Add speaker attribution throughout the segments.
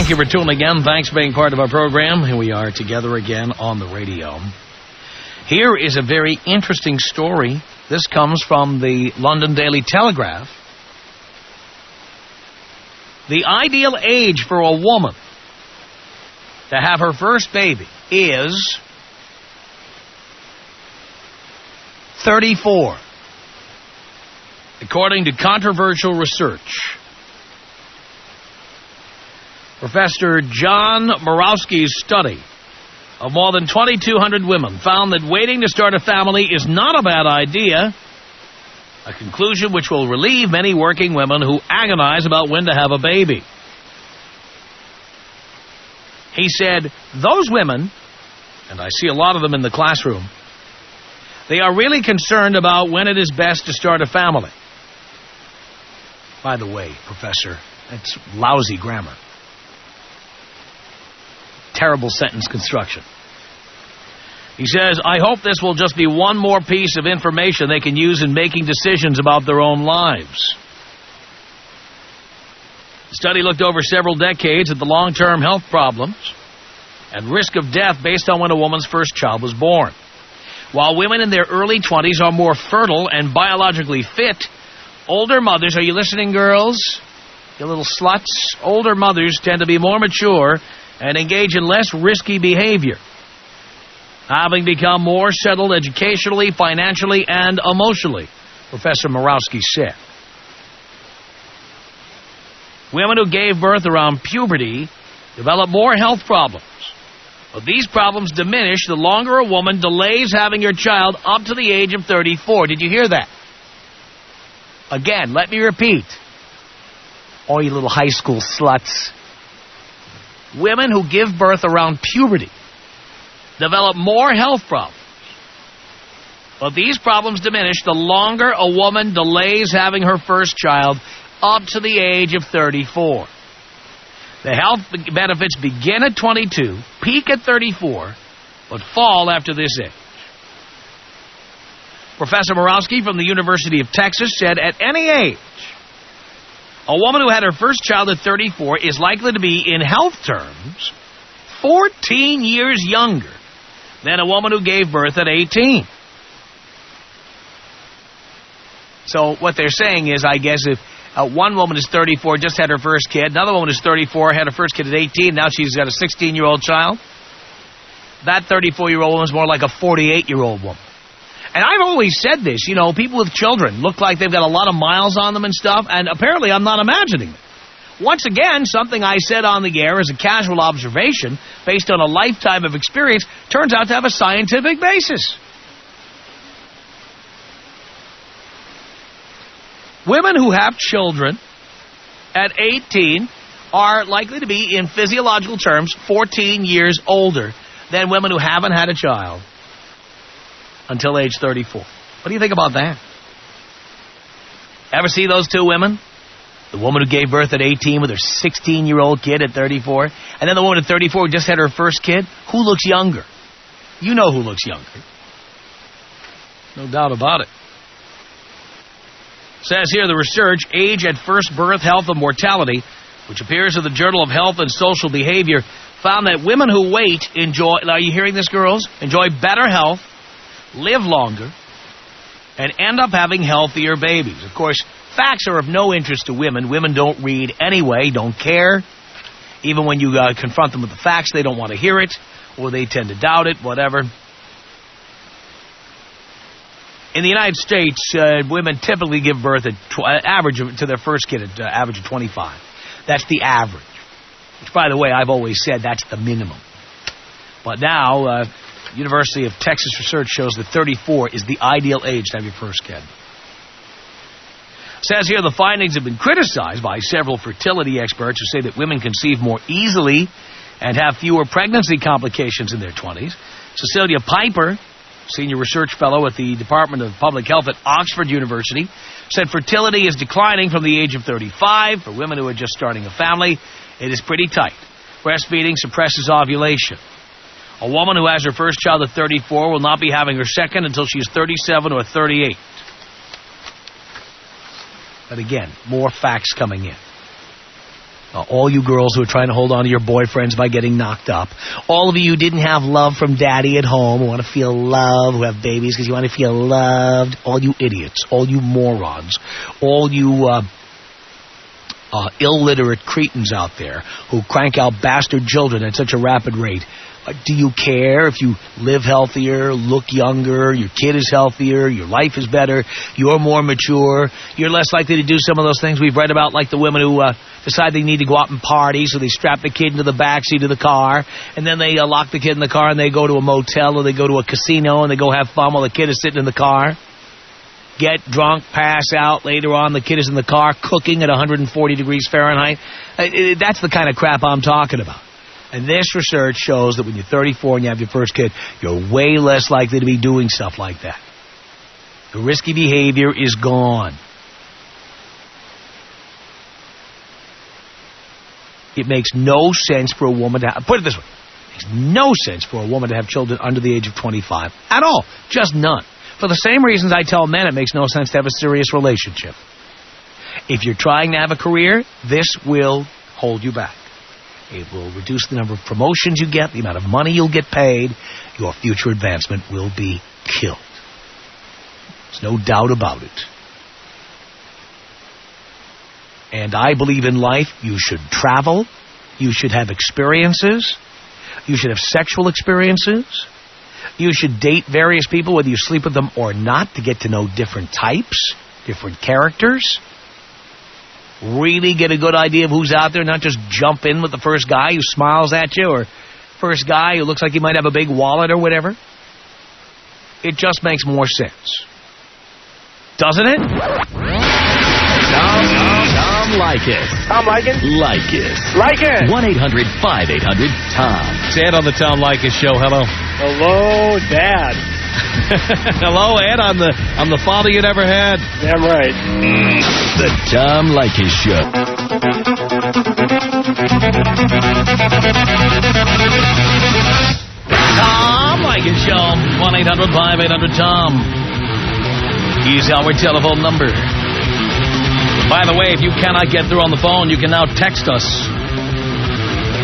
Speaker 1: Thank you for tuning in. Thanks for being part of our program. Here we are together again on the radio. Here is a very interesting story. This comes from the London Daily Telegraph. The ideal age for a woman to have her first baby is 34, according to controversial research. Professor John Borowski's study of more than 2,200 women found that waiting to start a family is not a bad idea, a conclusion which will relieve many working women who agonize about when to have a baby. He said, those women, and I see a lot of them in the classroom, they are really concerned about when it is best to start a family. By the way, Professor, that's lousy grammar. Terrible sentence construction. He says, I hope this will just be one more piece of information they can use in making decisions about their own lives. The study looked over several decades at the long-term health problems and risk of death based on when a woman's first child was born. While women in their early 20s are more fertile and biologically fit, older mothers, are you listening, girls? You little sluts? Older mothers tend to be more mature and engage in less risky behavior, having become more settled educationally, financially, and emotionally, Professor Morowski said. Women who gave birth around puberty develop more health problems, but these problems diminish the longer a woman delays having her child up to the age of 34. Did you hear that? Again, let me repeat. All you little high school sluts. Women who give birth around puberty develop more health problems, but these problems diminish the longer a woman delays having her first child up to the age of 34. The health benefits begin at 22, peak at 34, but fall after this age. Professor Morowski from the University of Texas said at any age, a woman who had her first child at 34 is likely to be, in health terms, 14 years younger than a woman who gave birth at 18. So what they're saying is, I guess, if one woman is 34, just had her first kid, another woman is 34, had her first kid at 18, now she's got a 16-year-old child, that 34-year-old woman is more like a 48-year-old woman. And I've always said this, you know, people with children look like they've got a lot of miles on them and stuff, and apparently I'm not imagining it. Once again, something I said on the air as a casual observation based on a lifetime of experience turns out to have a scientific basis. Women who have children at 18 are likely to be, in physiological terms, 14 years older than women who haven't had a child until age 34. What do you think about that? Ever see those two women? The woman who gave birth at 18 with her 16-year-old kid at 34, and then the woman at 34 who just had her first kid? Who looks younger? You know who looks younger. No doubt about it. Says here the research, Age at First Birth, Health and Mortality, which appears in the Journal of Health and Social Behavior, found that women who wait enjoy, are you hearing this, girls? Enjoy better health, live longer, and end up having healthier babies. Of course, facts are of no interest to women. Women don't read anyway, don't care. Even when you confront them with the facts, they don't want to hear it, or they tend to doubt it, whatever. In the United States, women typically give birth at average to their first kid at average of 25. That's the average. Which, by the way, I've always said that's the minimum. But now, University of Texas research shows that 34 is the ideal age to have your first kid. Says here the findings have been criticized by several fertility experts who say that women conceive more easily and have fewer pregnancy complications in their 20s. Cecilia Piper, senior research fellow at the Department of Public Health at Oxford University, said fertility is declining from the age of 35. For women who are just starting a family, it is pretty tight. Breastfeeding suppresses ovulation. A woman who has her first child at 34 will not be having her second until she is 37 or 38. But again, more facts coming in. All you girls who are trying to hold on to your boyfriends by getting knocked up. All of you who didn't have love from daddy at home, who want to feel love, who have babies because you want to feel loved. All you idiots. All you morons. All you illiterate cretins out there who crank out bastard children at such a rapid rate. Do you care if you live healthier, look younger, your kid is healthier, your life is better, you're more mature, you're less likely to do some of those things we've read about, like the women who decide they need to go out and party, so they strap the kid into the backseat of the car, and then they lock the kid in the car and they go to a motel or they go to a casino and they go have fun while the kid is sitting in the car. Get drunk, pass out. Later on, the kid is in the car cooking at 140 degrees Fahrenheit. That's the kind of crap I'm talking about. And this research shows that when you're 34 and you have your first kid, you're way less likely to be doing stuff like that. The risky behavior is gone. It makes no sense for a woman to have... Put it this way. It makes no sense for a woman to have children under the age of 25. At all. Just none. For the same reasons I tell men it makes no sense to have a serious relationship. If you're trying to have a career, this will hold you back. It will reduce the number of promotions you get, the amount of money you'll get paid. Your future advancement will be killed. There's no doubt about it. And I believe in life you should travel, you should have experiences, you should have sexual experiences, you should date various people whether you sleep with them or not to get to know different types, different characters. Really get a good idea of who's out there, not just jump in with the first guy who smiles at you or first guy who looks like he might have a big wallet or whatever. It just makes more sense. Doesn't it?
Speaker 2: Tom Leykis.
Speaker 3: Tom Leykis?
Speaker 2: Leykis.
Speaker 3: Leykis!
Speaker 2: 1-800-5800-TOM.
Speaker 1: Say it on the Tom Leykis Show. Hello.
Speaker 3: Hello, Dad.
Speaker 1: Hello, Ed. I'm the father you never had.
Speaker 3: Damn right.
Speaker 2: The Tom Leykis Show.
Speaker 1: Tom Leykis Show. 1-800-5800-TOM. Use our telephone number. By the way, if you cannot get through on the phone, you can now text us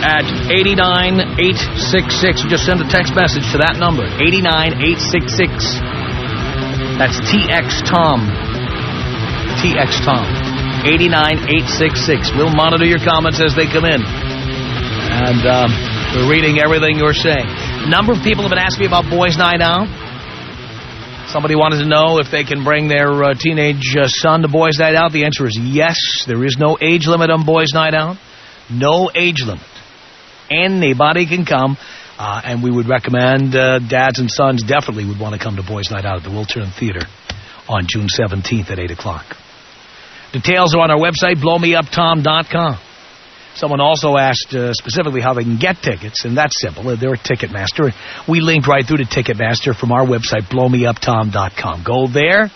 Speaker 1: at 89866. Just send a text message to that number, 89866. That's TX Tom. TX Tom. 89866. We'll monitor your comments as they come in. And we're reading everything you're saying. A number of people have been asking me about Boys Night Out. Somebody wanted to know if they can bring their teenage son to Boys Night Out. The answer is yes. There is no age limit on Boys Night Out. No age limit. Anybody can come. And we would recommend dads and sons definitely would want to come to Boys Night Out at the Wiltern Theater on June 17th at 8 o'clock. Details are on our website, blowmeuptom.com. Someone also asked specifically how they can get tickets, and that's simple. They're at Ticketmaster. We linked right through to Ticketmaster from our website, blowmeuptom.com. Go there,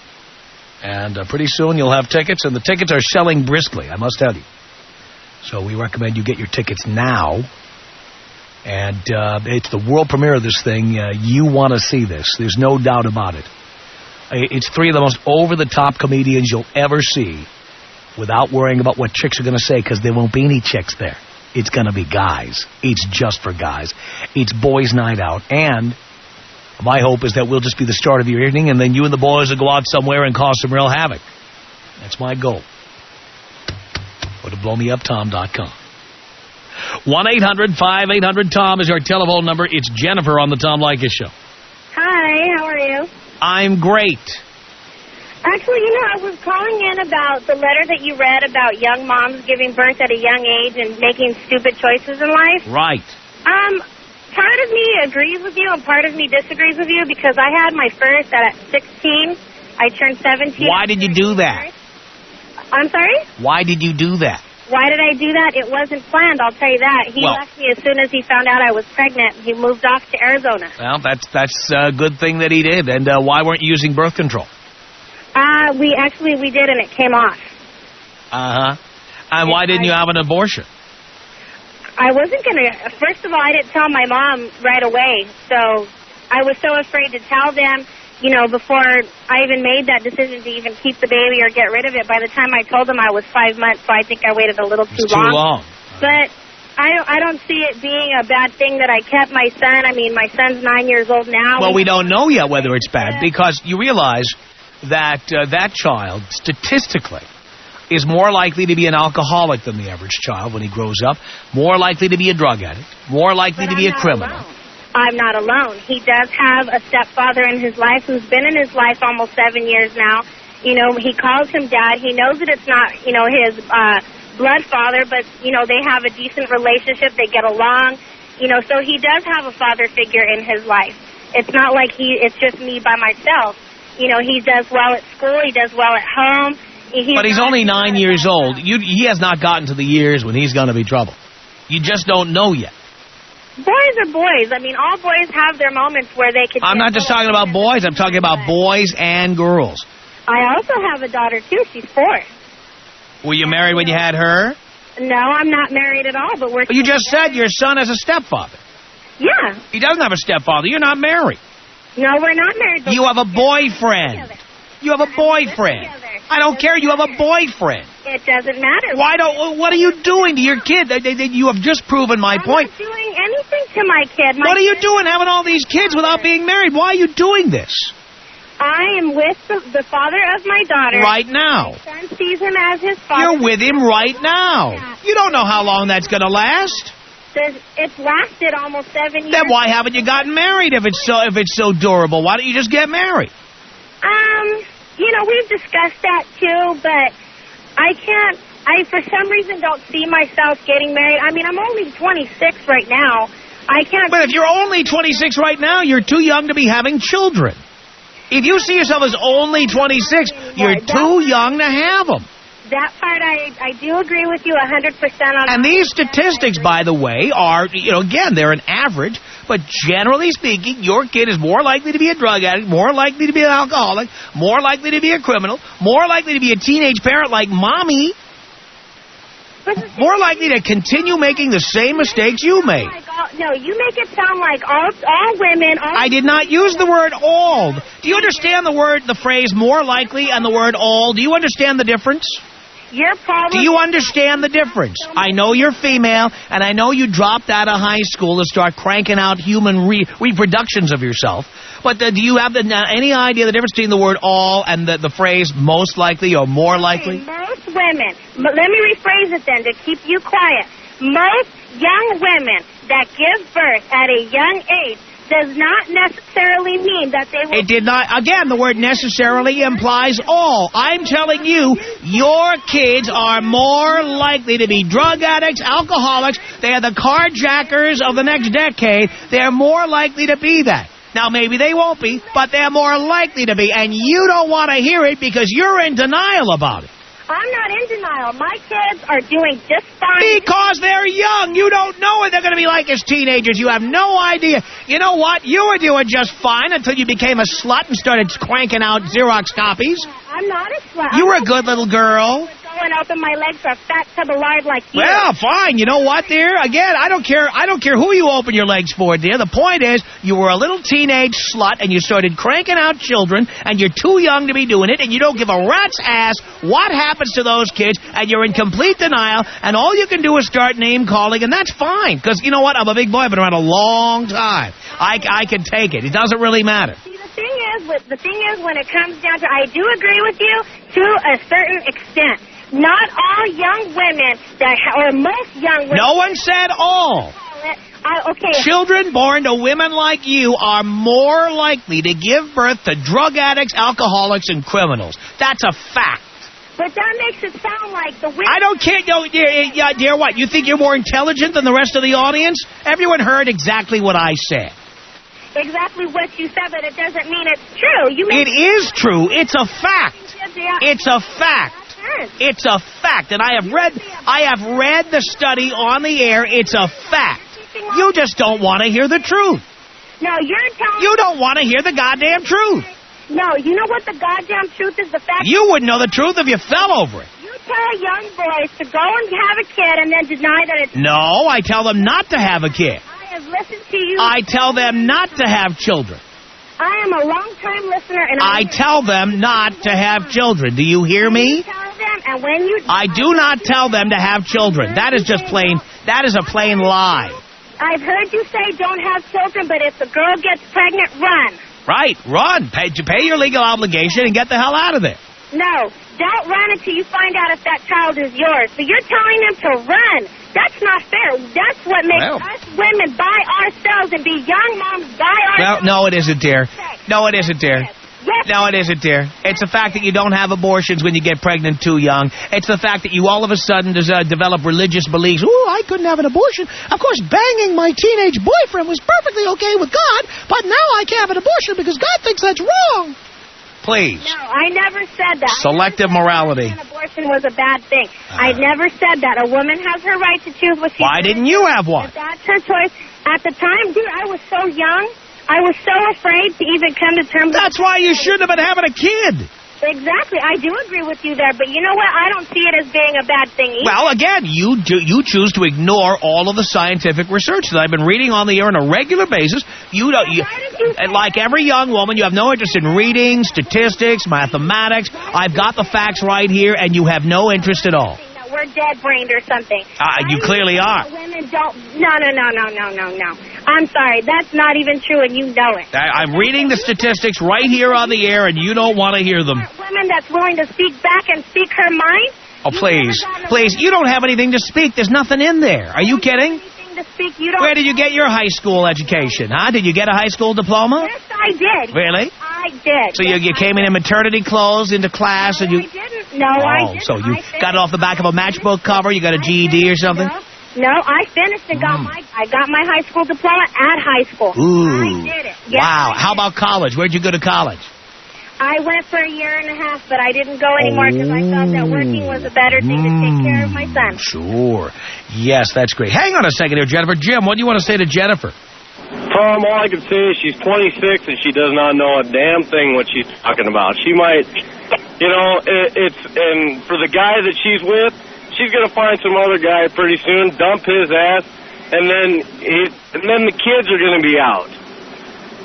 Speaker 1: and pretty soon you'll have tickets, and the tickets are selling briskly, I must tell you. So we recommend you get your tickets now. And it's the world premiere of this thing. You want to see this. There's no doubt about it. It's three of the most over-the-top comedians you'll ever see without worrying about what chicks are going to say, because there won't be any chicks there. It's going to be guys. It's just for guys. It's Boys Night Out. And my hope is that we'll just be the start of your evening, and then you and the boys will go out somewhere and cause some real havoc. That's my goal. Go to blowmeuptom.com. 1-800-5800-TOM is our telephone number. It's Jennifer on the Tom Leykis Show.
Speaker 4: Hi, how are you?
Speaker 1: I'm great.
Speaker 4: Actually, I was calling in about the letter that you read about young moms giving birth at a young age and making stupid choices in life.
Speaker 1: Right.
Speaker 4: Part of me agrees with you and part of me disagrees with you because I had my first at 16. I turned 17.
Speaker 1: Why did you do that?
Speaker 4: I'm sorry?
Speaker 1: Why did you do that?
Speaker 4: Why did I do that? It wasn't planned, I'll tell you that. He left me as soon as he found out I was pregnant. He moved off to Arizona.
Speaker 1: Well, that's a good thing that he did. And why weren't you using birth control?
Speaker 4: We did, and it came off.
Speaker 1: Uh-huh. And why didn't you have an abortion?
Speaker 4: I wasn't going to. First of all, I didn't tell my mom right away. So I was so afraid to tell them, before I even made that decision to even keep the baby or get rid of it. By the time I told them I was 5 months, so I think I waited a little too long.
Speaker 1: Too long.
Speaker 4: But I don't see it being a bad thing that I kept my son. I mean, my son's 9 years old now.
Speaker 1: Well, we don't know yet whether it's bad, because you realize that that child, statistically, is more likely to be an alcoholic than the average child when he grows up, more likely to be a drug addict, more likely to be a criminal.
Speaker 4: I'm not alone. He does have a stepfather in his life who's been in his life almost 7 years now. You know, he calls him dad. He knows that it's not, you know, his blood father, but, you know, they have a decent relationship. They get along. You know, so he does have a father figure in his life. It's not like it's just me by myself. You know, he does well at school. He does well at home.
Speaker 1: But he's only 9 years old. He has not gotten to the years when he's going to be trouble. You just don't know yet.
Speaker 4: Boys are boys. I mean, all boys have their moments where they can...
Speaker 1: I'm not just talking about boys. I'm talking about boys and girls.
Speaker 4: I also have a daughter, too. She's 4.
Speaker 1: Were you married when you had her?
Speaker 4: No, I'm not married at all, but we're...
Speaker 1: You just said your son has a stepfather.
Speaker 4: Yeah.
Speaker 1: He doesn't have a stepfather. You're not married.
Speaker 4: No, we're not married.
Speaker 1: You have a boyfriend. You have a boyfriend. I don't care. You have a boyfriend.
Speaker 4: It doesn't matter.
Speaker 1: What are you doing to your kid? You have just proven my point.
Speaker 4: I'm not doing anything to my kid.
Speaker 1: What are you doing having all these kids without being married? Why are you doing this?
Speaker 4: I am with the father of my daughter.
Speaker 1: Right now.
Speaker 4: My son sees him as his father.
Speaker 1: You're with him right now.
Speaker 4: Yeah.
Speaker 1: You don't know how long that's going to last.
Speaker 4: It's lasted almost 7 years.
Speaker 1: Then why haven't you gotten married if it's so durable? Why don't you just get married?
Speaker 4: You know, we've discussed that too, but I for some reason don't see myself getting married. I mean, I'm only 26 right now. I can't...
Speaker 1: But if you're only 26 right now, you're too young to be having children. If you see yourself as only 26, you're too young to have them.
Speaker 4: That part, I do agree with you 100% on.
Speaker 1: And these statistics, by the way, are, you know, again, they're an average, but generally speaking, your kid is more likely to be a drug addict, more likely to be an alcoholic, more likely to be a criminal, more likely to be a teenage parent like mommy, more likely to continue making the same mistakes you made.
Speaker 4: No, you make it sound like all women...
Speaker 1: I did not use the word all. Do you understand the phrase more likely and the word all? Do you understand the difference? Do you understand the difference? I know you're female, and I know you dropped out of high school to start cranking out human reproductions of yourself. But do you have any idea the difference between the word all and the phrase most likely or more likely?
Speaker 4: Most women, but let me rephrase it then to keep you quiet. Most young women that give birth at a young age does not necessarily mean that they will...
Speaker 1: It did not. Again, the word necessarily implies all. I'm telling you, your kids are more likely to be drug addicts, alcoholics. They are the carjackers of the next decade. They're more likely to be that. Now, maybe they won't be, but they're more likely to be. And you don't want to hear it because you're in denial about it.
Speaker 4: I'm not in denial. My kids are doing just fine.
Speaker 1: Because they're young. You don't know what they're going to be like as teenagers. You have no idea. You know what? You were doing just fine until you became a slut and started cranking out Xerox copies.
Speaker 4: I'm not a slut.
Speaker 1: You were a good little girl.
Speaker 4: And open my legs for a fat tub of lard like you.
Speaker 1: Well, fine. You know what, dear? Again, I don't care who you open your legs for, dear. The point is, you were a little teenage slut, and you started cranking out children, and you're too young to be doing it, and you don't give a rat's ass what happens to those kids, and you're in complete denial, and all you can do is start name-calling, and that's fine, because, you know what? I'm a big boy. I've been around a long time. I can take it. It doesn't really matter.
Speaker 4: See, the thing is, when it comes down to, I do agree with you to a certain extent. Not all young women, or most young women...
Speaker 1: No one said all.
Speaker 4: Okay.
Speaker 1: Children born to women like you are more likely to give birth to drug addicts, alcoholics, and criminals. That's a fact.
Speaker 4: But that makes it sound like the women...
Speaker 1: I don't care. No, dear, what? You think you're more intelligent than the rest of the audience? Everyone heard exactly what I said.
Speaker 4: Exactly what you said, but it doesn't mean it's true.
Speaker 1: It is true. It's a fact. It's a fact. It's a fact, and I have read the study on the air. It's a fact. You just don't want to hear the truth.
Speaker 4: No, you're telling...
Speaker 1: You don't want to hear the goddamn truth.
Speaker 4: No, you know what the goddamn truth is? The fact...
Speaker 1: You wouldn't know the truth if you fell over it.
Speaker 4: You tell young boys to go and have a kid and then deny that it's...
Speaker 1: No, I tell them not to have a kid.
Speaker 4: I have listened to you...
Speaker 1: I tell them not to have children.
Speaker 4: I am a long-time listener, and
Speaker 1: I tell them not to have children. Do you hear me?
Speaker 4: Tell them and when you...
Speaker 1: I do not tell them to have children. That is just plain, that is a plain lie.
Speaker 4: I've heard you say don't have children, but if the girl gets pregnant, run.
Speaker 1: Right, run. Pay your legal obligation and get the hell out of there.
Speaker 4: No, don't run until you find out if that child is yours. So you're telling them to run. That's not fair. That's what makes us women by ourselves and be young moms by ourselves.
Speaker 1: Well, no, it isn't, dear. No, it isn't, dear.
Speaker 4: Yes.
Speaker 1: No, it isn't, dear. It's the fact that you don't have abortions when you get pregnant too young. It's the fact that you all of a sudden develop religious beliefs. Ooh, I couldn't have an abortion. Of course, banging my teenage boyfriend was perfectly okay with God, but now I can't have an abortion because God thinks that's wrong. Please.
Speaker 4: No, I never said that.
Speaker 1: Selective morality.
Speaker 4: An abortion was a bad thing. I never said that. A woman has her right to choose what she...
Speaker 1: Why didn't you have one?
Speaker 4: If that's her choice. At the time, dude, I was so young. I was so afraid to even come to terms with...
Speaker 1: That's why you shouldn't have been having a kid.
Speaker 4: Exactly. I do agree with you there, but you know what? I don't see it as being a bad thing either.
Speaker 1: Well, again, you choose to ignore all of the scientific research that I've been reading on the air on a regular basis. Like every young woman, you have no interest in reading, statistics, mathematics. I've got the facts right here, and you have no interest at all.
Speaker 4: We're dead-brained or something.
Speaker 1: You clearly are.
Speaker 4: Women don't... No. I'm sorry. That's not even true, and you know it.
Speaker 1: I'm reading the statistics right here on the air, and you don't want to hear them.
Speaker 4: Women that's willing to speak back and speak her mind?
Speaker 1: Oh, please. Please, you don't have anything to speak. There's nothing in there. Are you kidding? Where did you get your high school education, huh? Did you get a high school diploma?
Speaker 4: Yes, I did.
Speaker 1: Really?
Speaker 4: I did.
Speaker 1: So you came in maternity clothes into class and you...
Speaker 4: I didn't. No, I didn't.
Speaker 1: So you got it off the back of a matchbook cover? You got a GED or something?
Speaker 4: No, I finished and I got my high school diploma at high school.
Speaker 1: Ooh.
Speaker 4: I did it. Yes,
Speaker 1: wow. How about college? Where'd you go to college?
Speaker 4: I went for a year and a half, but I didn't go anymore because I felt that working was a better thing to take care of my son.
Speaker 1: Sure. Yes, that's great. Hang on a second here, Jennifer. Jim, what do you want to say to Jennifer?
Speaker 3: Tom, all I can say is she's 26 and she does not know a damn thing what she's talking about. She might, and for the guy that she's with, she's going to find some other guy pretty soon, dump his ass, and then the kids are going to be out.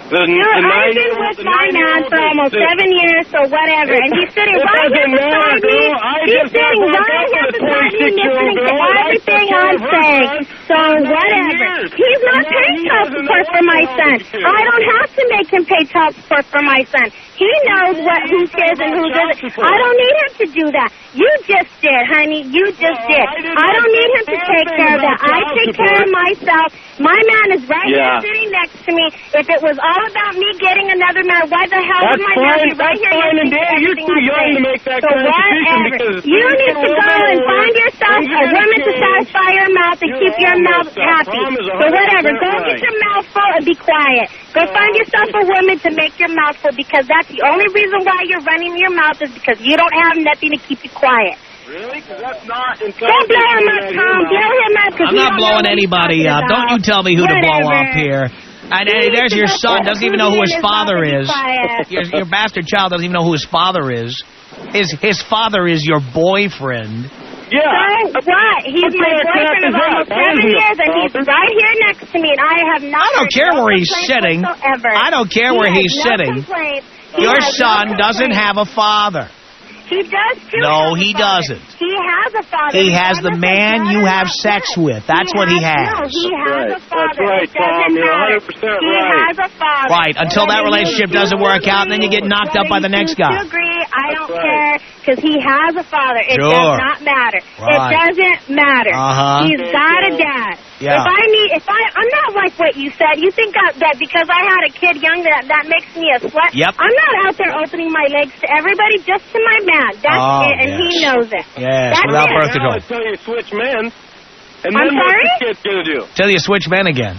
Speaker 4: I've been with my man for almost 7 years, so whatever. And he's sitting right here beside me. He's sitting right here beside me listening to everything I'm saying. So whatever. He's not paying child support for my son. I don't have to make him pay child support for my son. He knows who's his and who's isn't. I don't need him to do that. You just did, honey. You just did. I don't need him to take care of that. I take care of myself. My man is right here sitting next to me. If it was all about me getting another man, why the hell would my man be right here listening to everything I'm saying? So whatever. You need to go and find yourself a woman to satisfy your mouth and keep your mouth happy. So whatever. Go get your mouth full and be quiet. Go find yourself a woman to make your mouth full, because that's the only reason why you're running your mouth is because you don't have nothing to keep you quiet.
Speaker 3: Really? Because that's not... Don't
Speaker 4: blow him up, Tom. Blow him up.
Speaker 1: I'm not blowing anybody up. Don't you tell me who to blow up here. And there's your son. Doesn't even know who his father is. Your bastard child doesn't even know who his father is. His father is your boyfriend.
Speaker 3: Yeah.
Speaker 4: So what? He's my boyfriend of almost 7 years, and he's right here next to me, and I have not...
Speaker 1: I don't care where he's sitting. I don't care where he's sitting. Your son doesn't have a father.
Speaker 4: He does, too.
Speaker 1: No, he doesn't.
Speaker 4: He has a father.
Speaker 1: He has the man you have sex with. That's what he has.
Speaker 4: No, he has a father.
Speaker 3: That's right, Tom. You're 100% right.
Speaker 4: He has a father.
Speaker 1: Right, until that relationship doesn't work out, and then you get knocked up by the next guy.
Speaker 4: I agree. I don't care, because he has a father. It does not matter.
Speaker 1: Right.
Speaker 4: It doesn't matter. He's got a dad.
Speaker 1: Yeah.
Speaker 4: I'm not like what you said. You think that because I had a kid young that makes me a slut?
Speaker 1: Yep.
Speaker 4: I'm not out there opening my legs to everybody, just to my man. That's it, and he knows it.
Speaker 1: Yes,
Speaker 4: that's
Speaker 1: without
Speaker 4: it.
Speaker 1: birth control.
Speaker 3: Until you switch men, and
Speaker 4: I'm
Speaker 3: then
Speaker 4: sorry?
Speaker 3: what's the kid going to do?
Speaker 1: Till you switch men again.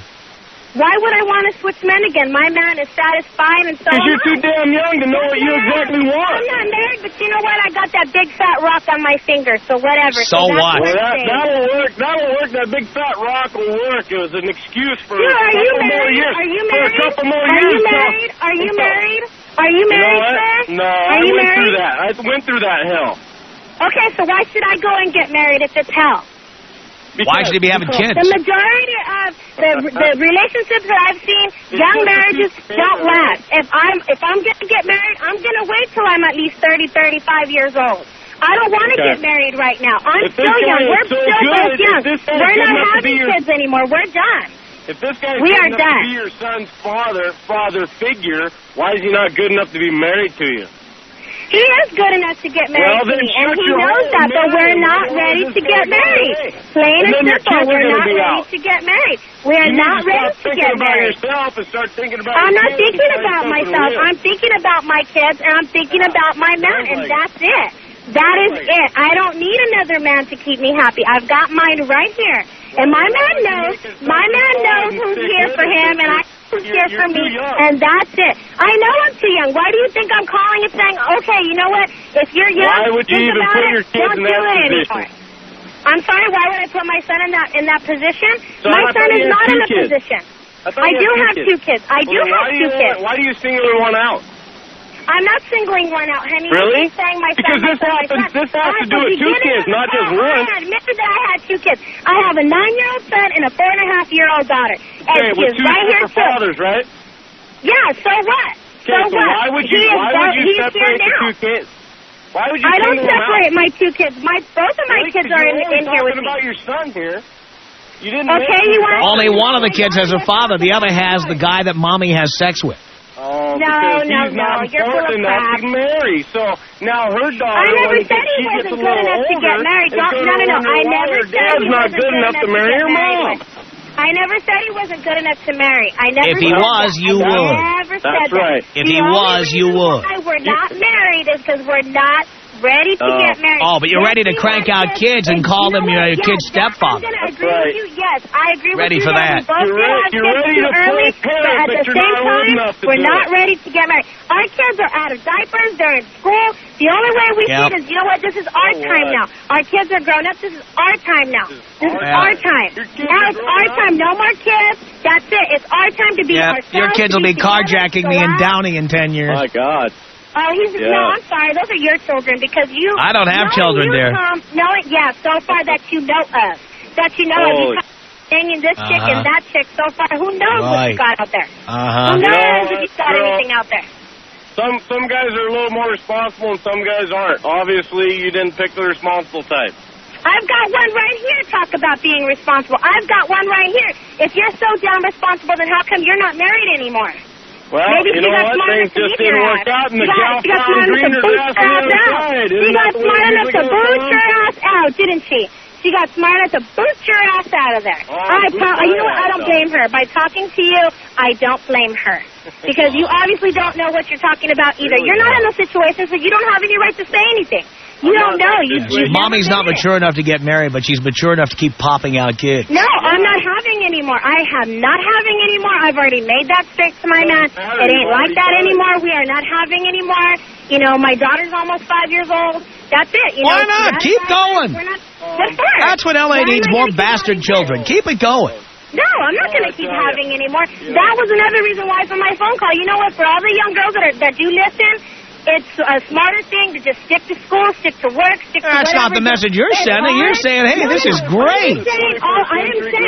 Speaker 4: Why would I want to switch men again? My man is satisfied, and so
Speaker 3: because you're too damn young to know what you exactly want.
Speaker 4: I'm not married, but you know what? I got that big fat rock on my finger, so whatever.
Speaker 1: So what?
Speaker 3: Well, that'll work. That'll work. That big fat rock will work. It was an excuse for
Speaker 4: Are you
Speaker 3: married?
Speaker 4: Are you married?
Speaker 3: For a couple more
Speaker 4: Are
Speaker 3: years.
Speaker 4: you married? Are you married? Are you married, sir?
Speaker 3: No, I went through that. I went through that hell.
Speaker 4: Okay, so why should I go and get married if it's hell?
Speaker 1: Why should he be having kids?
Speaker 4: The majority of the relationships that I've seen, young marriages don't last. If I'm going to get married, I'm going to wait till I'm at least 30, 35 years old. I don't want to
Speaker 3: Okay.
Speaker 4: get married right now. I'm
Speaker 3: If this
Speaker 4: still young.
Speaker 3: guy
Speaker 4: We're
Speaker 3: is so
Speaker 4: still
Speaker 3: good,
Speaker 4: both
Speaker 3: if
Speaker 4: young.
Speaker 3: this guy's
Speaker 4: We're
Speaker 3: good
Speaker 4: not
Speaker 3: enough to
Speaker 4: having
Speaker 3: be your-
Speaker 4: kids anymore. We're done.
Speaker 3: If this guy's
Speaker 4: We
Speaker 3: good
Speaker 4: are
Speaker 3: enough
Speaker 4: done.
Speaker 3: to be your son's father figure, why is he not good enough to be married to you?
Speaker 4: He is good enough to get married
Speaker 3: Well,
Speaker 4: to
Speaker 3: then
Speaker 4: me, and
Speaker 3: shut
Speaker 4: he
Speaker 3: your
Speaker 4: knows
Speaker 3: hole
Speaker 4: that,
Speaker 3: and
Speaker 4: but
Speaker 3: marry
Speaker 4: we're
Speaker 3: him.
Speaker 4: not
Speaker 3: Otherwise,
Speaker 4: ready
Speaker 3: it's
Speaker 4: to
Speaker 3: gonna
Speaker 4: get
Speaker 3: go
Speaker 4: married.
Speaker 3: away.
Speaker 4: Plain
Speaker 3: And
Speaker 4: and
Speaker 3: then your
Speaker 4: simple,
Speaker 3: kids are
Speaker 4: we're
Speaker 3: gonna
Speaker 4: not
Speaker 3: be
Speaker 4: ready
Speaker 3: out.
Speaker 4: to get married. We are
Speaker 3: You need
Speaker 4: not
Speaker 3: to
Speaker 4: ready
Speaker 3: stop
Speaker 4: to
Speaker 3: thinking
Speaker 4: get
Speaker 3: about
Speaker 4: married.
Speaker 3: yourself and start thinking about
Speaker 4: I'm
Speaker 3: your
Speaker 4: not
Speaker 3: kids
Speaker 4: thinking
Speaker 3: and find
Speaker 4: about
Speaker 3: something
Speaker 4: myself.
Speaker 3: real.
Speaker 4: I'm thinking about my kids, and I'm thinking about my man,
Speaker 3: Sounds
Speaker 4: and
Speaker 3: like
Speaker 4: that's it. That is it. I don't need another man to keep me happy. I've got mine right here. And my man knows who's here for him, and who's here for me, and that's it. I know I'm too young. Why do you think I'm calling and saying, okay, you know what, if you're young,
Speaker 3: Why would you
Speaker 4: think
Speaker 3: even
Speaker 4: about
Speaker 3: put
Speaker 4: it,
Speaker 3: your kids
Speaker 4: don't
Speaker 3: in
Speaker 4: do
Speaker 3: that
Speaker 4: it
Speaker 3: position?
Speaker 4: anymore. I'm sorry, why would I put my son in that position?
Speaker 3: So
Speaker 4: My
Speaker 3: I
Speaker 4: son
Speaker 3: thought
Speaker 4: is
Speaker 3: you had
Speaker 4: not in
Speaker 3: two
Speaker 4: a
Speaker 3: kids.
Speaker 4: position.
Speaker 3: I thought
Speaker 4: I
Speaker 3: you
Speaker 4: do
Speaker 3: had
Speaker 4: have two kids. I do have two kids.
Speaker 3: Why do you single one out?
Speaker 4: I'm not singling one out, honey.
Speaker 3: Really?
Speaker 4: I'm saying my son,
Speaker 3: Because
Speaker 4: my
Speaker 3: this
Speaker 4: son, my
Speaker 3: happens-
Speaker 4: son.
Speaker 3: this has to
Speaker 4: At
Speaker 3: do
Speaker 4: the
Speaker 3: with two
Speaker 4: beginning
Speaker 3: kids,
Speaker 4: of the
Speaker 3: not just
Speaker 4: call,
Speaker 3: one.
Speaker 4: I admitted that I had two kids. I have a 9-year-old son and a 4.5-year-old daughter. And
Speaker 3: Okay,
Speaker 4: she
Speaker 3: with
Speaker 4: is
Speaker 3: two
Speaker 4: right here
Speaker 3: separate
Speaker 4: too.
Speaker 3: fathers, right?
Speaker 4: Yeah, so what?
Speaker 3: Okay, so
Speaker 4: what?
Speaker 3: why would you
Speaker 4: He is
Speaker 3: separate
Speaker 4: here
Speaker 3: the
Speaker 4: now.
Speaker 3: two kids? Why would you
Speaker 4: I don't
Speaker 3: single them out?
Speaker 4: separate my two kids. Both of my
Speaker 3: Really?
Speaker 4: kids
Speaker 3: 'Cause
Speaker 4: are
Speaker 3: you're only
Speaker 4: in here with
Speaker 3: talking
Speaker 4: me.
Speaker 3: about your son here. You didn't.
Speaker 4: Okay,
Speaker 3: mention
Speaker 4: you
Speaker 3: your
Speaker 4: want-
Speaker 3: daughter.
Speaker 1: Only one of the kids has a father. The other has the guy that mommy has sex with.
Speaker 3: Oh,
Speaker 4: No,
Speaker 3: because
Speaker 4: no,
Speaker 3: he's not
Speaker 4: no, you're full of
Speaker 3: important enough
Speaker 4: crap.
Speaker 3: to marry. So now her daughter,
Speaker 4: I never
Speaker 3: when
Speaker 4: said he
Speaker 3: she gets
Speaker 4: wasn't
Speaker 3: a
Speaker 4: good
Speaker 3: little
Speaker 4: enough to get
Speaker 3: older,
Speaker 4: married.
Speaker 3: is
Speaker 4: No,
Speaker 3: gonna
Speaker 4: no, no.
Speaker 3: wonder
Speaker 4: I
Speaker 3: why
Speaker 4: never
Speaker 3: her
Speaker 4: said
Speaker 3: dad's
Speaker 4: he
Speaker 3: not
Speaker 4: wasn't
Speaker 3: good enough to marry
Speaker 4: get
Speaker 3: your
Speaker 4: married
Speaker 3: mom.
Speaker 4: with. I never said he wasn't good enough to marry. I never
Speaker 1: If he
Speaker 4: said
Speaker 1: was,
Speaker 4: that.
Speaker 1: you
Speaker 4: I
Speaker 1: would.
Speaker 4: never said
Speaker 3: That's
Speaker 4: that.
Speaker 3: right.
Speaker 1: If
Speaker 4: The
Speaker 1: he
Speaker 4: only
Speaker 1: was, you
Speaker 4: reason
Speaker 1: would.
Speaker 4: why we're not married is because we're not ready to get married.
Speaker 1: Oh, but you're
Speaker 4: Yes,
Speaker 1: ready to
Speaker 4: we
Speaker 1: krank
Speaker 4: want
Speaker 1: out kids and call them
Speaker 4: you know
Speaker 1: your
Speaker 4: what?
Speaker 1: kid's
Speaker 4: Yes,
Speaker 1: stepfather.
Speaker 4: I'm going to
Speaker 3: That's
Speaker 4: agree
Speaker 3: right.
Speaker 4: with you. Yes, I agree
Speaker 1: Ready
Speaker 4: with you.
Speaker 1: for that.
Speaker 4: We both
Speaker 3: You're
Speaker 4: did
Speaker 3: ready-
Speaker 4: have
Speaker 3: you're
Speaker 4: kids
Speaker 3: ready
Speaker 4: too
Speaker 3: to
Speaker 4: early,
Speaker 3: play parent,
Speaker 4: but at
Speaker 3: but
Speaker 4: the
Speaker 3: you're
Speaker 4: same
Speaker 3: not old
Speaker 4: time,
Speaker 3: enough to
Speaker 4: we're
Speaker 3: do
Speaker 4: not
Speaker 3: it.
Speaker 4: ready to get married. Our kids are out of diapers. They're in school. The only way we see it is, you know what, this is our time now. Our kids are grown up. This is our time now. This is our time.
Speaker 3: Your kids
Speaker 4: Now
Speaker 3: are
Speaker 4: it's
Speaker 3: grown
Speaker 4: our
Speaker 3: up.
Speaker 4: time. No more kids. That's it. It's our time to be
Speaker 1: Yeah,
Speaker 4: ourselves.
Speaker 1: your kids will
Speaker 4: to
Speaker 1: be
Speaker 4: together,
Speaker 1: carjacking
Speaker 4: to
Speaker 1: me in
Speaker 4: laugh.
Speaker 1: Downey in 10 years.
Speaker 3: My God.
Speaker 4: Oh, he's
Speaker 3: Yeah.
Speaker 4: no. I'm sorry. Those are your children because you.
Speaker 1: I don't have
Speaker 4: knowing
Speaker 1: children,
Speaker 4: you,
Speaker 1: dear.
Speaker 4: Tom, yeah, so far that you know of, that you know of.
Speaker 3: Oh.
Speaker 4: You hanging this chick
Speaker 1: Uh-huh.
Speaker 4: and that chick so far. Who knows what
Speaker 1: Right.
Speaker 4: you got out there?
Speaker 1: Uh-huh.
Speaker 4: Who knows
Speaker 3: know
Speaker 4: if you
Speaker 3: what,
Speaker 4: got
Speaker 3: girl?
Speaker 4: anything out there?
Speaker 3: Some guys are a little more responsible and some guys aren't. Obviously, you didn't pick the responsible type.
Speaker 4: I've got one right here. Talk about being responsible. I've got one right here. If you're so damn responsible, then how come you're not married anymore?
Speaker 3: Well,
Speaker 4: Maybe
Speaker 3: you
Speaker 4: she
Speaker 3: know
Speaker 4: got
Speaker 3: what?
Speaker 4: smart
Speaker 3: Things
Speaker 4: enough to
Speaker 3: just
Speaker 4: leave
Speaker 3: didn't
Speaker 4: your
Speaker 3: work
Speaker 4: ass.
Speaker 3: out, and the
Speaker 4: She got
Speaker 3: gal
Speaker 4: smart
Speaker 3: found
Speaker 4: enough to
Speaker 3: greener
Speaker 4: boot
Speaker 3: grass
Speaker 4: her
Speaker 3: on the
Speaker 4: ass
Speaker 3: other
Speaker 4: out.
Speaker 3: side.
Speaker 4: She
Speaker 3: Isn't
Speaker 4: got
Speaker 3: that the way
Speaker 4: smart
Speaker 3: it
Speaker 4: enough to
Speaker 3: usually
Speaker 4: boot
Speaker 3: goes,
Speaker 4: your ass out, didn't she? She got smart enough to boot your ass out of there.
Speaker 3: Oh,
Speaker 4: You know what? I don't blame her. By talking to you, I don't blame her. Because you obviously don't know what you're talking about either.
Speaker 3: Really
Speaker 4: You're not in
Speaker 3: don't.
Speaker 4: those situations, so you don't have any right to say anything. You
Speaker 3: I'm
Speaker 4: don't
Speaker 3: not
Speaker 4: know.
Speaker 3: in
Speaker 4: You
Speaker 3: that situation.
Speaker 1: Mommy's not
Speaker 4: never been
Speaker 1: mature enough to get married, but she's mature enough to keep popping out kids.
Speaker 4: No, I'm not having any more. I am not having any more. I've already made that straight to my man.
Speaker 3: Doesn't matter.
Speaker 4: It
Speaker 3: You've
Speaker 4: ain't like
Speaker 3: already
Speaker 4: that
Speaker 3: done it.
Speaker 4: anymore. We are not having any more. You know, my daughter's almost 5 years old. That's it. You
Speaker 1: Why
Speaker 4: know,
Speaker 1: not?
Speaker 4: that's
Speaker 1: Keep
Speaker 4: why
Speaker 1: going.
Speaker 4: We're not, what for?
Speaker 1: That's what L.A.
Speaker 4: Why am
Speaker 1: needs,
Speaker 4: I
Speaker 1: more
Speaker 4: gonna keep
Speaker 1: bastard
Speaker 4: having
Speaker 1: children.
Speaker 4: kids?
Speaker 1: Keep it going.
Speaker 4: No, I'm not going to
Speaker 3: I
Speaker 4: keep
Speaker 3: tell ya.
Speaker 4: having any more.
Speaker 3: Yeah.
Speaker 4: That was another reason why for my phone call. You know what? For all the young girls that do listen, it's a smarter thing to just stick to school, stick to work, stick to
Speaker 1: That's not
Speaker 4: whatever.
Speaker 1: the message you're
Speaker 4: It's
Speaker 1: sending. You're
Speaker 4: hard.
Speaker 1: saying, hey, this is great.
Speaker 4: I didn't say.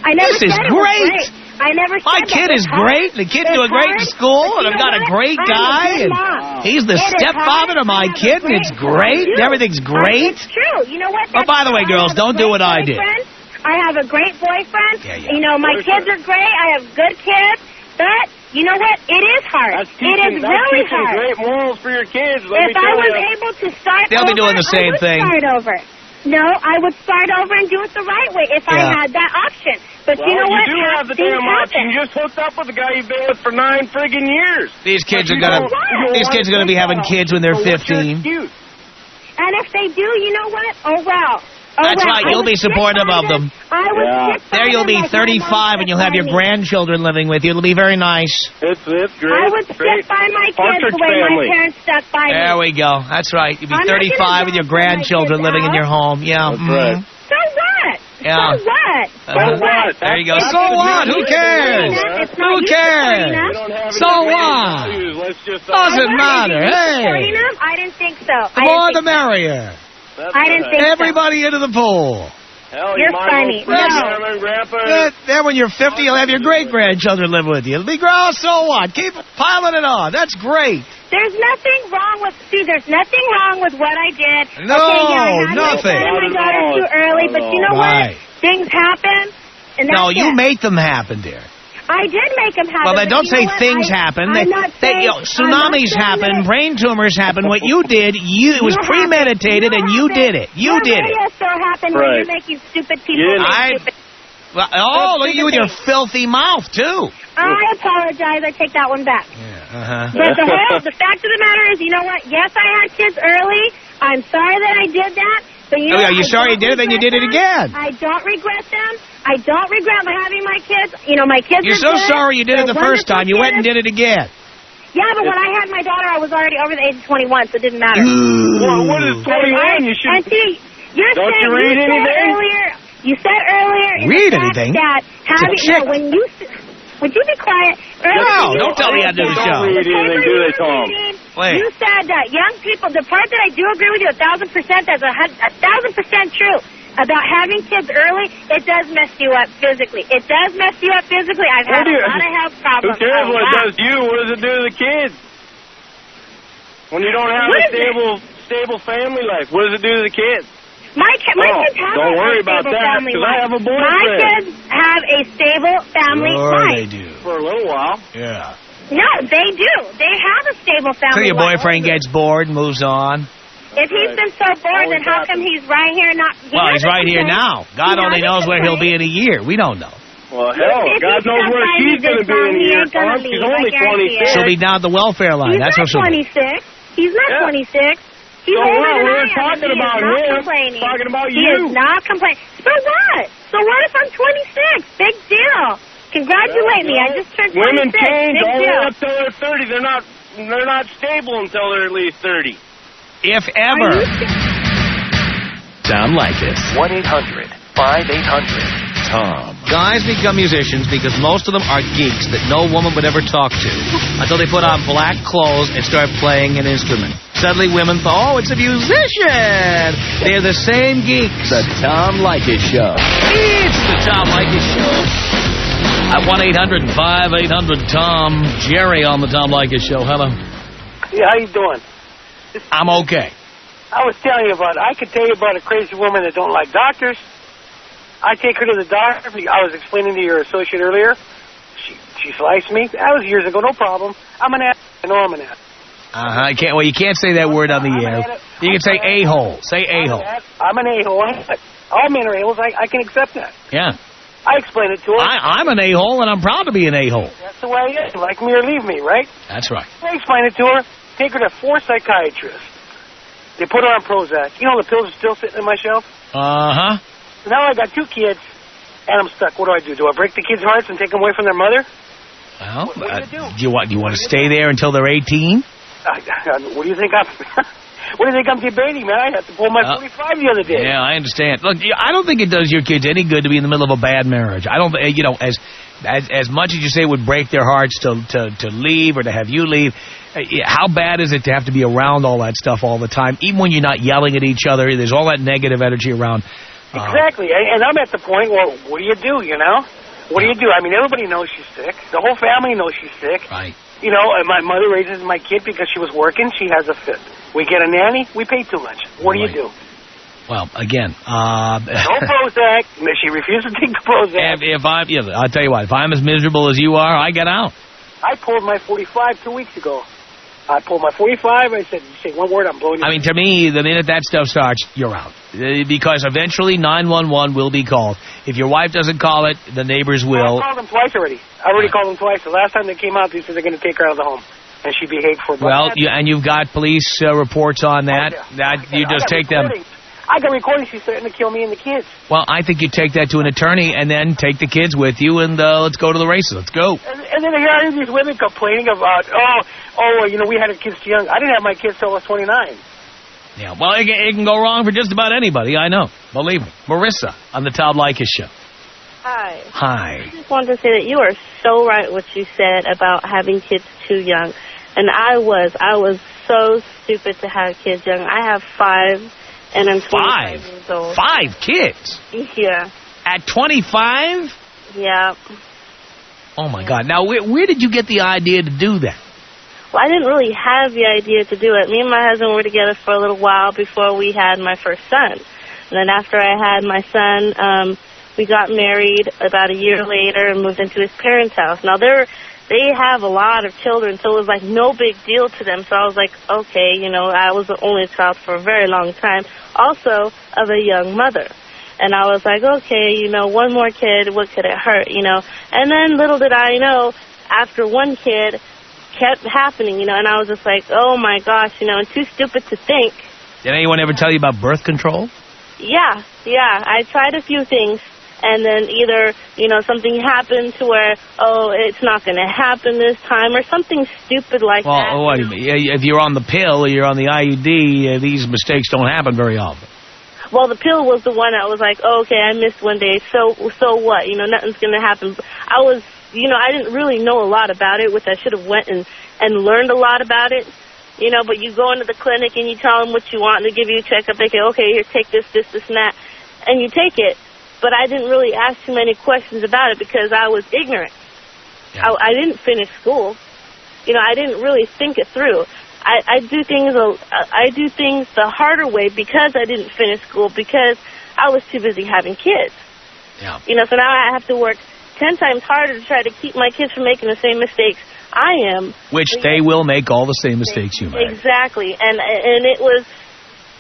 Speaker 4: I never
Speaker 1: This is
Speaker 4: said it was
Speaker 1: great.
Speaker 4: I never
Speaker 1: My
Speaker 4: said
Speaker 1: kid
Speaker 4: that.
Speaker 1: is
Speaker 4: It's hard.
Speaker 1: great. The kid's
Speaker 4: It's
Speaker 1: doing great in
Speaker 4: hard,
Speaker 1: school,
Speaker 4: but
Speaker 1: and
Speaker 4: you
Speaker 1: I've
Speaker 4: know
Speaker 1: got a
Speaker 4: what?
Speaker 1: great
Speaker 4: I'm a
Speaker 1: guy,
Speaker 4: good
Speaker 1: and
Speaker 4: mom.
Speaker 1: he's the
Speaker 4: It is
Speaker 1: stepfather
Speaker 4: hard.
Speaker 1: to my
Speaker 4: I have a
Speaker 1: kid, and it's great.
Speaker 4: I do.
Speaker 1: Everything's great.
Speaker 4: It's true. You know what?
Speaker 1: Oh, by the way, girls, don't do what I did.
Speaker 4: I have a great boyfriend.
Speaker 1: Yeah.
Speaker 4: You know, my kids are great. I have good kids. But, you know what? It is hard.
Speaker 3: That's
Speaker 4: It
Speaker 3: teaching,
Speaker 4: is
Speaker 3: that's
Speaker 4: really
Speaker 3: teaching
Speaker 4: hard.
Speaker 3: great morals for your kids. Let me
Speaker 4: If I
Speaker 3: tell
Speaker 4: was
Speaker 3: you.
Speaker 4: able to start
Speaker 1: They'll
Speaker 4: over,
Speaker 1: be doing the same
Speaker 4: I would
Speaker 1: thing.
Speaker 4: start over. No, I would start over and do it the right way if I
Speaker 1: Yeah.
Speaker 4: had that option. But
Speaker 3: Well,
Speaker 4: you know what?
Speaker 3: you do have the
Speaker 4: Things
Speaker 3: damn option.
Speaker 4: happen.
Speaker 3: You just hooked up with a guy you've been with for 9 friggin' years.
Speaker 1: These kids
Speaker 3: But
Speaker 1: are
Speaker 3: you
Speaker 1: gonna.
Speaker 3: don't- you
Speaker 1: These
Speaker 3: don't
Speaker 1: kids are gonna be
Speaker 3: wanna
Speaker 1: having
Speaker 3: think
Speaker 1: kids when they're
Speaker 3: about it. So what's your
Speaker 1: 15.
Speaker 3: excuse?
Speaker 4: And if they do, you know what? Oh, well. Oh,
Speaker 1: That's
Speaker 4: well.
Speaker 1: right,
Speaker 4: I
Speaker 1: you'll
Speaker 4: was
Speaker 1: be
Speaker 4: sick
Speaker 1: supportive
Speaker 4: by
Speaker 1: of them.
Speaker 4: I was
Speaker 3: Yeah.
Speaker 4: sick by
Speaker 1: There you'll
Speaker 4: them
Speaker 1: be
Speaker 4: like my mom
Speaker 1: 35, and you'll have your
Speaker 4: stuck by me.
Speaker 1: grandchildren living with you. It'll be very nice.
Speaker 3: It's great.
Speaker 4: I would
Speaker 3: great.
Speaker 4: stick by my kids
Speaker 3: Partridge
Speaker 4: the way
Speaker 3: family.
Speaker 4: my parents stuck by
Speaker 1: There
Speaker 4: me.
Speaker 1: we go. That's right. You'll be
Speaker 4: I'm not gonna
Speaker 1: 35 with your
Speaker 4: drag my
Speaker 1: grandchildren
Speaker 4: kids
Speaker 1: living in
Speaker 4: out.
Speaker 1: your home. Yeah.
Speaker 3: That's right.
Speaker 4: So what?
Speaker 1: Yeah.
Speaker 4: So what?
Speaker 1: Uh-huh.
Speaker 4: So what?
Speaker 1: There you go.
Speaker 3: That's
Speaker 1: So
Speaker 3: the
Speaker 1: what?
Speaker 3: beauty
Speaker 1: Who
Speaker 3: of it.
Speaker 1: cares?
Speaker 4: It's not
Speaker 1: Who
Speaker 4: you
Speaker 1: cares?
Speaker 4: supporting
Speaker 3: We
Speaker 4: us.
Speaker 3: don't have
Speaker 1: So
Speaker 3: any
Speaker 1: what?
Speaker 3: values. Let's just
Speaker 1: Doesn't matter.
Speaker 4: Is it
Speaker 1: Hey.
Speaker 4: supporting them? I didn't think so.
Speaker 1: The more the merrier.
Speaker 3: That's
Speaker 4: I didn't
Speaker 3: right.
Speaker 4: think so.
Speaker 1: Everybody into the pool.
Speaker 3: Hell,
Speaker 4: You're
Speaker 3: you might
Speaker 4: funny.
Speaker 3: as well
Speaker 4: No.
Speaker 3: Grandma and Grandpa.
Speaker 1: Then when you're 50, you'll have your great-grandchildren live with you. It'll be gross, so what? Keep piling it on. That's great.
Speaker 4: There's nothing wrong with, there's nothing wrong with what I did.
Speaker 1: No,
Speaker 4: okay, yeah,
Speaker 1: nothing.
Speaker 4: I had my daughter too early, but you know
Speaker 1: Right.
Speaker 4: what? Things happen, and that's
Speaker 1: No, you
Speaker 4: it.
Speaker 1: make them happen, dear.
Speaker 4: I did make them happen.
Speaker 1: Well, then
Speaker 4: but
Speaker 1: don't
Speaker 4: you know
Speaker 1: say
Speaker 4: what?
Speaker 1: things happen.
Speaker 4: I'm not saying,
Speaker 1: Tsunamis happen, brain tumors happen. What you did, it was premeditated, and you did it. You did it.
Speaker 4: radio show happened when
Speaker 3: Right.
Speaker 4: you're making stupid people say stupid.
Speaker 1: Well, look at you with your filthy mouth, too.
Speaker 4: I apologize. I take that one back.
Speaker 1: Yeah,
Speaker 4: But the fact of the matter is, you know what? Yes, I had kids early. I'm sorry that I did that. But you know,
Speaker 1: you're sorry you did it, then you did it again.
Speaker 4: I don't regret them. I don't regret having my kids. You know, my kids
Speaker 1: You're
Speaker 4: are
Speaker 1: so
Speaker 4: good.
Speaker 1: sorry you did it
Speaker 4: They're
Speaker 1: the first time. You went and
Speaker 4: wonderful
Speaker 1: did it again.
Speaker 4: kids. Yeah, but when I had my daughter, I was already over the age of 21, so it didn't matter.
Speaker 3: Well, what is 21? You
Speaker 4: And
Speaker 3: should.
Speaker 4: see, you're
Speaker 3: Don't
Speaker 4: saying,
Speaker 3: you read anything?
Speaker 4: You said earlier in
Speaker 1: Read
Speaker 4: the fact
Speaker 1: anything?
Speaker 4: that having,
Speaker 1: chick.
Speaker 4: no, when you, would you be quiet?
Speaker 1: No, don't tell me how to do the show.
Speaker 3: Don't read anything, do they, Tom?
Speaker 1: Wait.
Speaker 4: You said that young people, the part that I do agree with you 1,000%, that's 1,000% true. About having kids early, it does mess you up physically. It does mess you up physically. I've had a lot of health
Speaker 3: Who
Speaker 4: problems.
Speaker 3: cares what it
Speaker 4: A lot.
Speaker 3: does to you? What does it do to the kids? When you don't have
Speaker 4: What
Speaker 3: a
Speaker 4: is
Speaker 3: stable family life, what does it do to the kids?
Speaker 4: My kids have
Speaker 3: don't
Speaker 4: a
Speaker 3: worry
Speaker 4: stable
Speaker 3: about that,
Speaker 4: family
Speaker 3: 'cause I
Speaker 4: life.
Speaker 3: have a
Speaker 4: My
Speaker 3: boyfriend.
Speaker 4: kids have a stable family
Speaker 1: Sure
Speaker 4: life.
Speaker 1: they do.
Speaker 3: For a little while.
Speaker 1: Yeah.
Speaker 4: No, they do. They have a stable
Speaker 1: So
Speaker 4: family
Speaker 1: your
Speaker 4: life.
Speaker 1: boyfriend gets bored and moves on?
Speaker 4: If he's been so bored, then how come he's right here not...
Speaker 1: Well, he's right here now. God only knows where he'll be in a year. We don't know.
Speaker 3: Well, hell,
Speaker 4: If
Speaker 3: God
Speaker 4: he's
Speaker 3: knows
Speaker 4: stuck
Speaker 3: where
Speaker 4: by
Speaker 3: she's
Speaker 4: me
Speaker 3: going to
Speaker 4: this
Speaker 3: be
Speaker 4: long,
Speaker 3: in a
Speaker 4: he
Speaker 3: year,
Speaker 4: ain't gonna
Speaker 3: Tom. She's
Speaker 4: leave,
Speaker 3: only
Speaker 4: I guarantee
Speaker 3: 26.
Speaker 1: She'll be down at the welfare line.
Speaker 4: He's
Speaker 1: That's
Speaker 4: not
Speaker 1: what she'll be.
Speaker 4: 26. He's not
Speaker 3: Yeah.
Speaker 4: 26. He's
Speaker 3: So
Speaker 4: older
Speaker 3: what?
Speaker 4: than
Speaker 3: We're
Speaker 4: I am.
Speaker 3: talking
Speaker 4: He is
Speaker 3: about
Speaker 4: not
Speaker 3: him.
Speaker 4: complaining.
Speaker 3: Talking about
Speaker 4: He
Speaker 3: you.
Speaker 4: is not complaining. So what? So what if I'm 26? Big deal. Congratulate me. I just turned 26.
Speaker 3: Women change
Speaker 4: Big
Speaker 3: all the way
Speaker 4: deal.
Speaker 3: up till they're 30. They're not stable until they're at least 30.
Speaker 1: If
Speaker 4: Are you
Speaker 1: ever.
Speaker 2: Tom Leykis. 1-800-5800-TOM.
Speaker 1: Guys become musicians because most of them are geeks that no woman would ever talk to until they put on black clothes and start playing an instrument. Suddenly women thought, oh, it's a musician. They're the same geeks.
Speaker 2: The Tom Leykis Show.
Speaker 1: It's the Tom Leykis Show. At 1-800-5800-TOM. Jerry on the Tom Leykis Show. Hello.
Speaker 5: Yeah, how you doing?
Speaker 1: I'm okay.
Speaker 5: I was telling you about, I could tell you about a crazy woman that don't like doctors. I take her to the doctor. I was explaining to your associate earlier. She sliced me. That was years ago, no problem. I'm an ass. I know I'm an ass.
Speaker 1: You can't say that word on the air. You can say a-hole. Say a-hole.
Speaker 5: I'm an a-hole. All men are a-holes. I can accept that.
Speaker 1: Yeah.
Speaker 5: I explained it to her.
Speaker 1: I'm an a-hole, and I'm proud to be an a-hole.
Speaker 5: That's the way I am. Like me or leave me, right?
Speaker 1: That's right.
Speaker 5: I explained it to her. Take her to 4 psychiatrists. They put her on Prozac. You know the pills are still sitting in my shelf?
Speaker 1: Uh-huh.
Speaker 5: So now I got 2 kids, and I'm stuck. What do? Do I break the kids' hearts and take them away from their mother?
Speaker 1: Well,
Speaker 5: What do you do?
Speaker 1: do you want to stay there until they're 18?
Speaker 5: What do you think I'm... What do you think I'm debating, man? I had to pull my 45 the other day.
Speaker 1: Yeah, I understand. Look, I don't think it does your kids any good to be in the middle of a bad marriage. I don't, as much as you say it would break their hearts to leave or to have you leave, how bad is it to have to be around all that stuff all the time? Even when you're not yelling at each other, there's all that negative energy around.
Speaker 5: Exactly. And I'm at the point, well, what do you do, you know? What do you do? I mean, everybody knows she's sick. The whole family knows she's sick.
Speaker 1: Right.
Speaker 5: You know, and my mother raises my kid because she was working. She has a fit. We get a nanny. We pay too much. What do you do?
Speaker 1: Well, again,
Speaker 5: No Prozac. She refused to take the Prozac.
Speaker 1: I'll tell you what, if I'm as miserable as you are, I get out.
Speaker 5: I pulled my 45 2 weeks ago. I pulled my 45. I said, say one word, I'm blowing you.
Speaker 1: I mean, to me, the minute that stuff starts, you're out. Because eventually 911 will be called. If your wife doesn't call it, the neighbors will.
Speaker 5: I called them twice already. I already called them twice. The last time they came out, they said they're going to take her out of the home. And she behaved for a
Speaker 1: Well, you've got police reports on that. You just take them.
Speaker 5: I got recordings. She's threatening to kill me and the kids.
Speaker 1: Well, I think you take that to an attorney and then take the kids with you and let's go to the races. Let's go.
Speaker 5: And then here are these women complaining about, we had our kids too young. I didn't have my kids till I was 29.
Speaker 1: Yeah, well, it can go wrong for just about anybody, I know. Believe me. Marissa on the Tom Leykis Show.
Speaker 6: Hi.
Speaker 1: Hi.
Speaker 6: I just wanted to say that you are so right what you said about having kids too young. And I was so stupid to have kids young. I have 5, and I'm 25 years old.
Speaker 1: 5 kids?
Speaker 6: Yeah.
Speaker 1: At 25?
Speaker 6: Yeah.
Speaker 1: Oh, my God. Now, where did you get the idea to do that?
Speaker 6: Well, I didn't really have the idea to do it. Me and my husband were together for a little while before we had my first son. And then after I had my son, we got married about a year later and moved into his parents' house. Now, they have a lot of children, so it was like no big deal to them. So I was like, okay, you know, I was the only child for a very long time, also of a young mother. And I was like, okay, you know, one more kid, what could it hurt, you know? And then little did I know, after one kid, kept happening, you know, and I was just like, oh my gosh, you know, and too stupid to think.
Speaker 1: Did anyone ever tell you about birth control?
Speaker 6: Yeah. I tried a few things, and then either, you know, something happened to where, oh, it's not going to happen this time, or something stupid like that.
Speaker 1: Well, what do you mean? If you're on the pill or you're on the IUD, these mistakes don't happen very often.
Speaker 6: Well, the pill was the one that was like, oh, okay, I missed one day, so what? You know, nothing's going to happen. I was, you know, I didn't really know a lot about it, which I should have went and learned a lot about it. You know, but you go into the clinic and you tell them what you want, and they give you a checkup. They say, okay, here, take this, and that, and you take it. But I didn't really ask too many questions about it because I was ignorant. Yeah. I didn't finish school. You know, I didn't really think it through. I do things the harder way because I didn't finish school, because I was too busy having kids.
Speaker 1: Yeah.
Speaker 6: You know, so now I have to work 10 times harder to try to keep my kids from making the same mistakes I am.
Speaker 1: Which they will make all the same mistakes you make.
Speaker 6: Exactly. And it was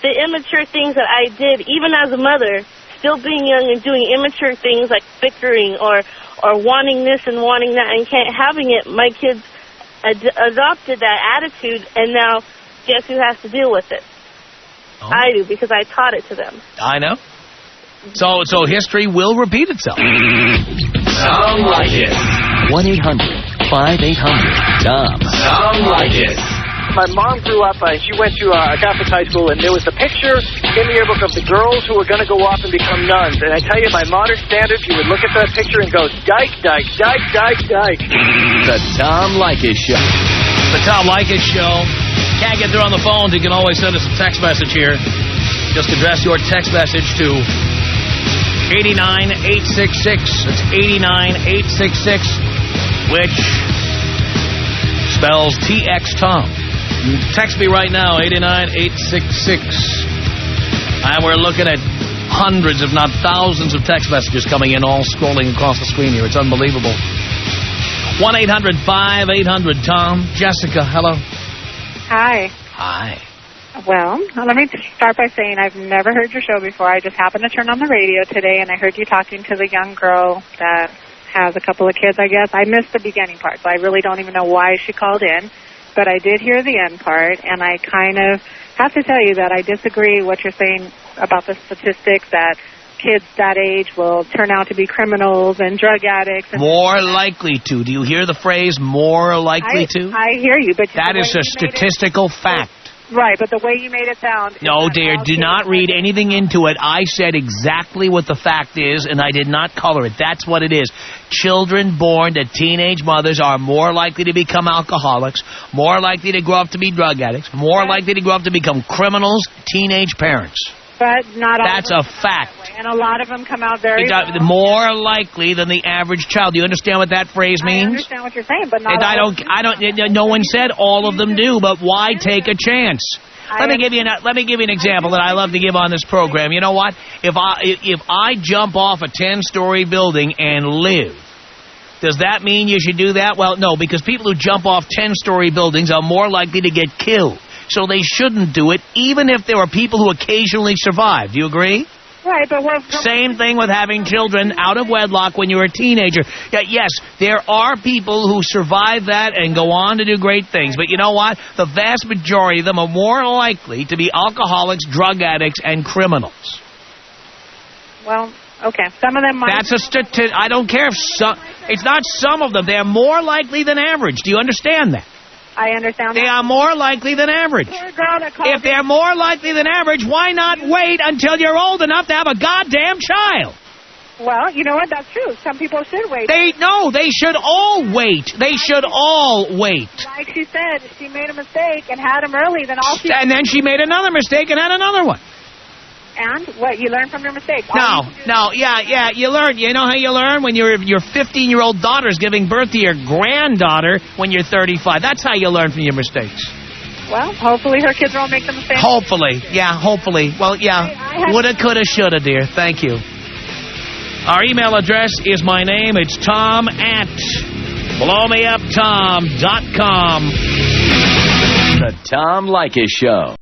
Speaker 6: the immature things that I did, even as a mother, still being young and doing immature things like bickering or wanting this and wanting that and having it. My kids adopted that attitude, and now guess who has to deal with it? Oh. I do, because I taught it to them.
Speaker 1: I know. So history will repeat itself.
Speaker 2: Sound like it. 1-800-5800-TOM. Sound like it.
Speaker 5: My mom grew up, she went to a Catholic high school, and there was a picture in the yearbook of the girls who were going to go off and become nuns. And I tell you, by modern standards, you would look at that picture and go, dyke, dyke, dyke, dyke, dyke.
Speaker 2: The Tom Leykis Show.
Speaker 1: The Tom Leykis Show. Can't get through on the phones, you can always send us a text message here. Just address your text message to 89866. That's 89866, which spells TX Tom. Text me right now, 89866. And we're looking at hundreds, if not thousands, of text messages coming in, all scrolling across the screen here. It's unbelievable. 1-800-5800-TOM. Jessica, hello.
Speaker 7: Hi.
Speaker 1: Hi.
Speaker 7: Well, let me start by saying I've never heard your show before. I just happened to turn on the radio today, and I heard you talking to the young girl that has a couple of kids, I guess. I missed the beginning part, so I really don't even know why she called in. But I did hear the end part, and I kind of have to tell you that I disagree what you're saying about the statistics that kids that age will turn out to be criminals and drug addicts. And
Speaker 1: more likely to. Do you hear the phrase more likely to?
Speaker 7: I hear you, but
Speaker 1: that is a statistical fact.
Speaker 7: Right, but the way you made it sound...
Speaker 1: No, dear, do not read anything into it. I said exactly what the fact is, and I did not color it. That's what it is. Children born to teenage mothers are more likely to become alcoholics, more likely to grow up to be drug addicts, more likely to grow up to become criminals, teenage parents.
Speaker 7: But not all.
Speaker 1: That's a fact.
Speaker 7: And a lot of them come out very well.
Speaker 1: More likely than the average child. Do you understand what that phrase means?
Speaker 7: I understand what you're saying, but not
Speaker 1: all. No one said all of them do, but why take a chance? Let me give you an example that I love to give on this program. You know what? If I jump off a 10-story building and live, does that mean you should do that? Well, no, because people who jump off 10-story buildings are more likely to get killed. So they shouldn't do it, even if there are people who occasionally survive. Do you agree?
Speaker 7: Right, but
Speaker 1: same thing with having children out of wedlock when you're a teenager. Yes, there are people who survive that and go on to do great things. But you know what? The vast majority of them are more likely to be alcoholics, drug addicts, and criminals.
Speaker 7: Well, okay. Some of them might...
Speaker 1: That's a statistic. I don't care if some... It's not some of them. They're more likely than average. Do you understand that?
Speaker 7: I understand that.
Speaker 1: They are more likely than average. If they're more likely than average, why not wait until you're old enough to have a goddamn child?
Speaker 7: Well, you know what? That's true. Some people should wait.
Speaker 1: They should all wait. They should all wait.
Speaker 7: Like she said, she made a mistake and had him early, then all she...
Speaker 1: And then she made another mistake and had another one.
Speaker 7: And what? You learn from your mistakes.
Speaker 1: Yeah, you learn. You know how you learn? When your 15-year-old daughter's giving birth to your granddaughter when you're 35. That's how you learn from your mistakes.
Speaker 7: Well, hopefully her kids won't make the mistake.
Speaker 1: Hopefully. Well, yeah. Woulda, coulda, shoulda, dear. Thank you. Our email address is my name. It's Tom at blowmeuptom.com.
Speaker 2: The Tom Leykis Show.